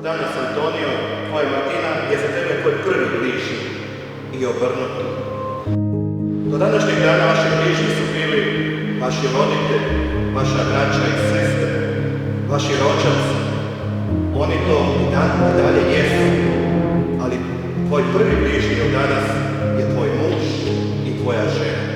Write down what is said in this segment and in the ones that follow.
Danas, Antonio, tvoja Martina je za tebe tvoj prvi bližnji i obrnuto. Do današnjeg dana vaši bližnji su bili vaši roditelji, vaša braća i sestre, vaši rođaci. Oni to i dalje jesu, ali tvoj prvi bližnji od danas je tvoj muž i tvoja žena.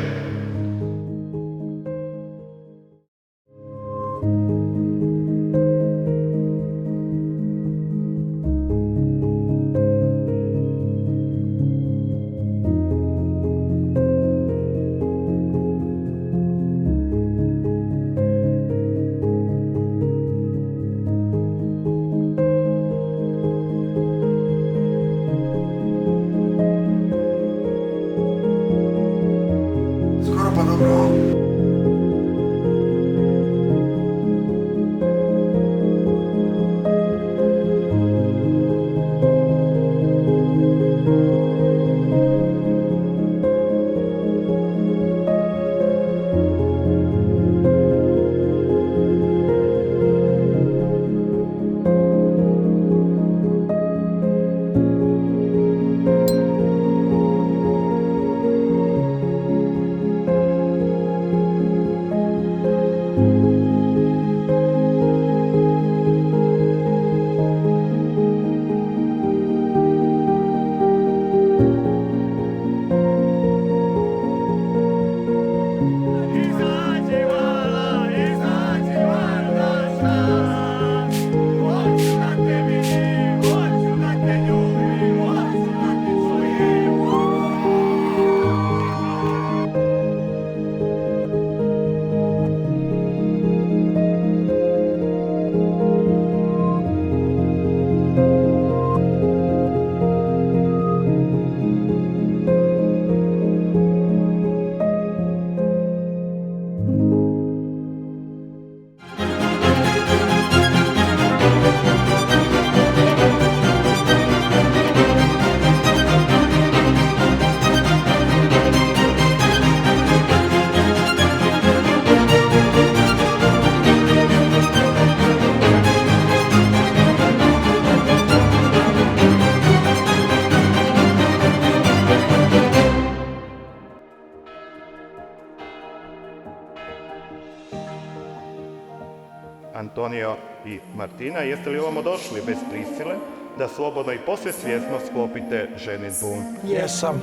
Antonio i Martina, jeste li ovamo došli bez prisile da slobodno i posve svjesno sklopite ženidbu? Jesam.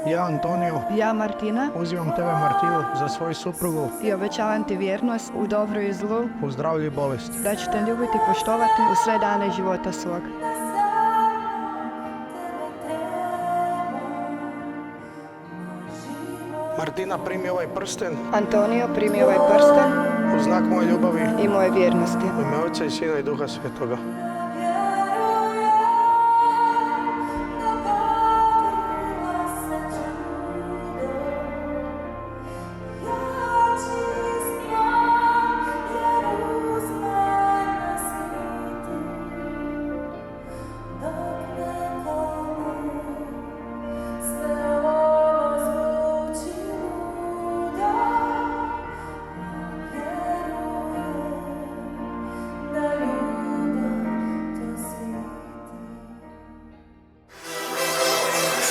Ja, Antonio, Ja, Martina, uzivam tebe, Martinu, za svoju suprugu i obećavam ti vjernost u dobru i zlu, u zdravlju i bolesti. da ću te ljubiti i poštovati u sve dane života svog. Martina, primi ovaj prsten Antonio, primi ovaj prsten u znak moje ljubavi i moje vjernosti. u ime Oca i Sina i Duha Svetoga.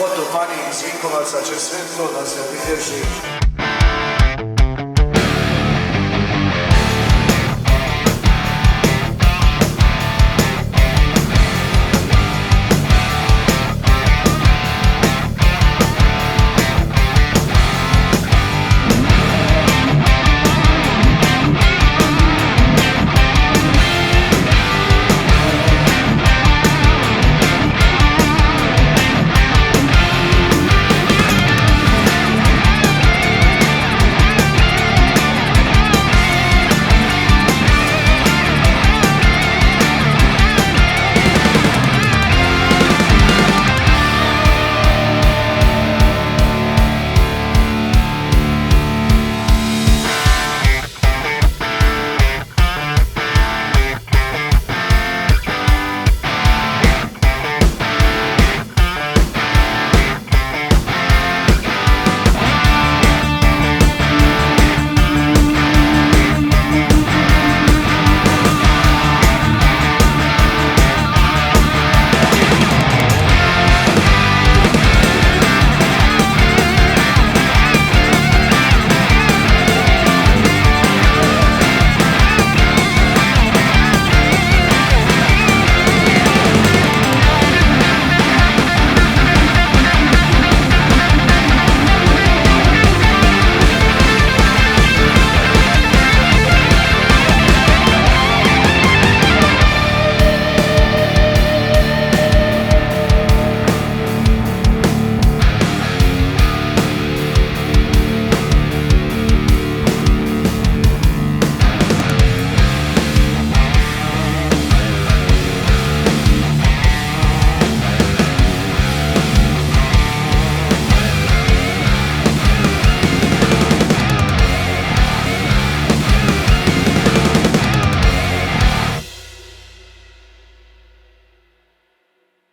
Fotopani iz Vinkovaca će sve to da se obilježi